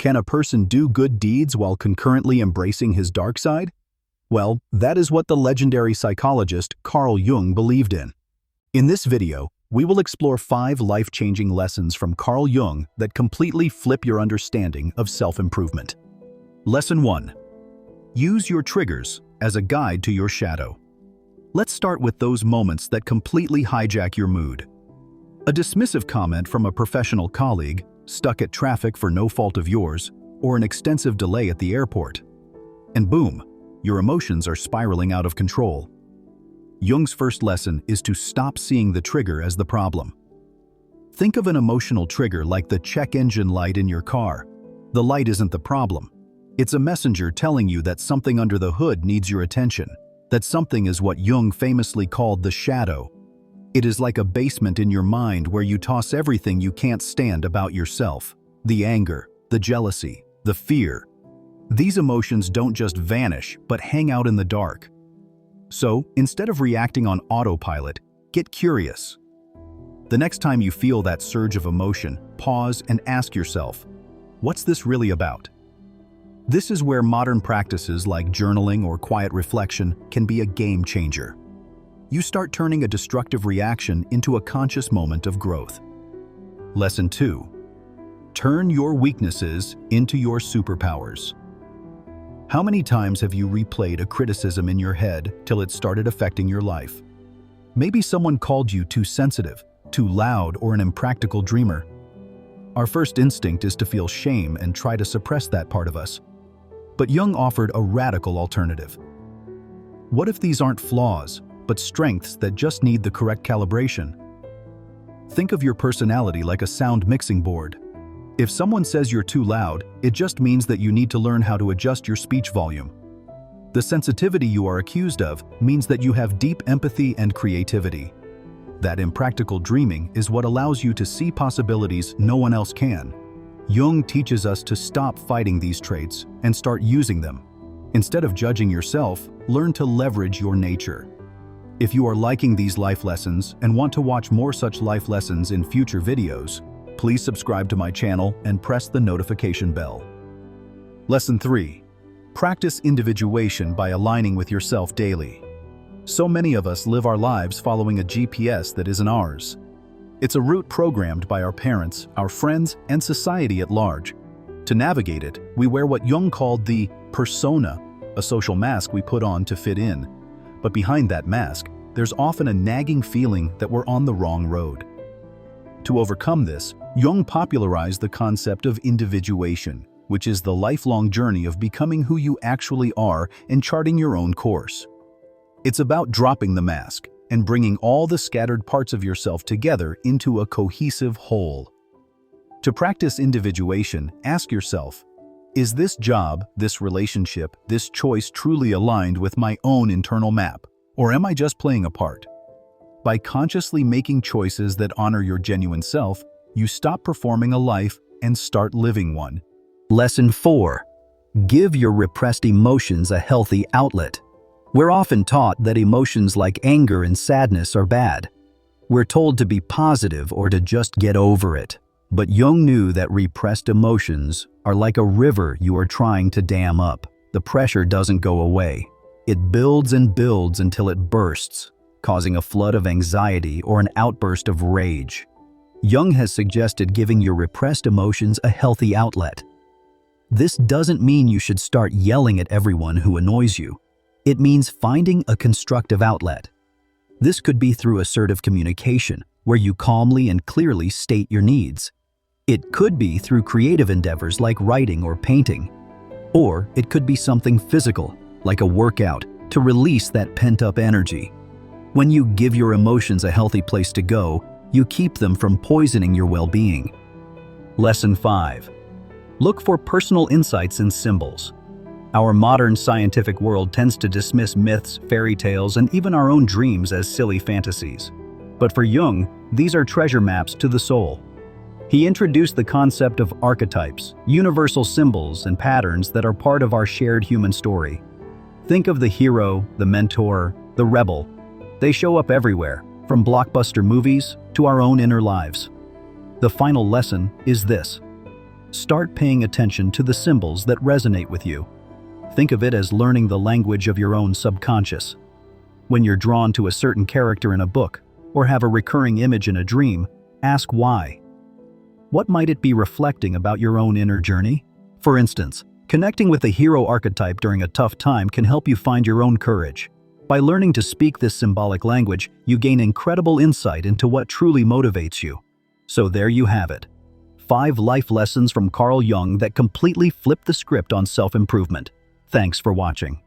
Can a person do good deeds while concurrently embracing his dark side? Well, that is what the legendary psychologist Carl Jung believed in. In this video, we will explore 5 life-changing lessons from Carl Jung that completely flip your understanding of self-improvement. Lesson 1. Use your triggers as a guide to your shadow. Let's start with those moments that completely hijack your mood. A dismissive comment from a professional colleague, stuck at traffic for no fault of yours, or an extensive delay at the airport. And boom, your emotions are spiraling out of control. Jung's first lesson is to stop seeing the trigger as the problem. Think of an emotional trigger like the check engine light in your car. The light isn't the problem. It's a messenger telling you that something under the hood needs your attention. That something is what Jung famously called the shadow. It is like a basement in your mind where you toss everything you can't stand about yourself. The anger, the jealousy, the fear. These emotions don't just vanish, but hang out in the dark. So, instead of reacting on autopilot, get curious. The next time you feel that surge of emotion, pause and ask yourself, what's this really about? This is where modern practices like journaling or quiet reflection can be a game changer. You start turning a destructive reaction into a conscious moment of growth. Lesson 2. Turn your weaknesses into your superpowers. How many times have you replayed a criticism in your head till it started affecting your life? Maybe someone called you too sensitive, too loud, or an impractical dreamer. Our first instinct is to feel shame and try to suppress that part of us. But Jung offered a radical alternative. What if these aren't flaws, but strengths that just need the correct calibration? Think of your personality like a sound mixing board. If someone says you're too loud, it just means that you need to learn how to adjust your speech volume. The sensitivity you are accused of means that you have deep empathy and creativity. That impractical dreaming is what allows you to see possibilities no one else can. Jung teaches us to stop fighting these traits and start using them. Instead of judging yourself, learn to leverage your nature. If you are liking these life lessons and want to watch more such life lessons in future videos, please subscribe to my channel and press the notification bell. Lesson 3. Practice individuation by aligning with yourself daily. So many of us live our lives following a GPS that isn't ours. It's a route programmed by our parents, our friends, and society at large. To navigate it, we wear what Jung called the persona, a social mask we put on to fit in. But behind that mask, there's often a nagging feeling that we're on the wrong road. To overcome this, Jung popularized the concept of individuation, which is the lifelong journey of becoming who you actually are and charting your own course. It's about dropping the mask and bringing all the scattered parts of yourself together into a cohesive whole. To practice individuation, ask yourself, is this job, this relationship, this choice truly aligned with my own internal map, or am I just playing a part? By consciously making choices that honor your genuine self, you stop performing a life and start living one. Lesson 4. Give your repressed emotions a healthy outlet. We're often taught that emotions like anger and sadness are bad. We're told to be positive or to just get over it. But Jung knew that repressed emotions are like a river you are trying to dam up. The pressure doesn't go away. It builds and builds until it bursts, causing a flood of anxiety or an outburst of rage. Jung has suggested giving your repressed emotions a healthy outlet. This doesn't mean you should start yelling at everyone who annoys you. It means finding a constructive outlet. This could be through assertive communication, where you calmly and clearly state your needs. It could be through creative endeavors like writing or painting. Or it could be something physical, like a workout, to release that pent-up energy. When you give your emotions a healthy place to go, you keep them from poisoning your well-being. Lesson 5. Look for personal insights in symbols. Our modern scientific world tends to dismiss myths, fairy tales, and even our own dreams as silly fantasies. But for Jung, these are treasure maps to the soul. He introduced the concept of archetypes, universal symbols and patterns that are part of our shared human story. Think of the hero, the mentor, the rebel. They show up everywhere, from blockbuster movies to our own inner lives. The final lesson is this: Start paying attention to the symbols that resonate with you. Think of it as learning the language of your own subconscious. When you're drawn to a certain character in a book, or have a recurring image in a dream, ask why. What might it be reflecting about your own inner journey? For instance, connecting with a hero archetype during a tough time can help you find your own courage. By learning to speak this symbolic language, you gain incredible insight into what truly motivates you. So there you have it. 5 life lessons from Carl Jung that completely flip the script on self-improvement. Thanks for watching.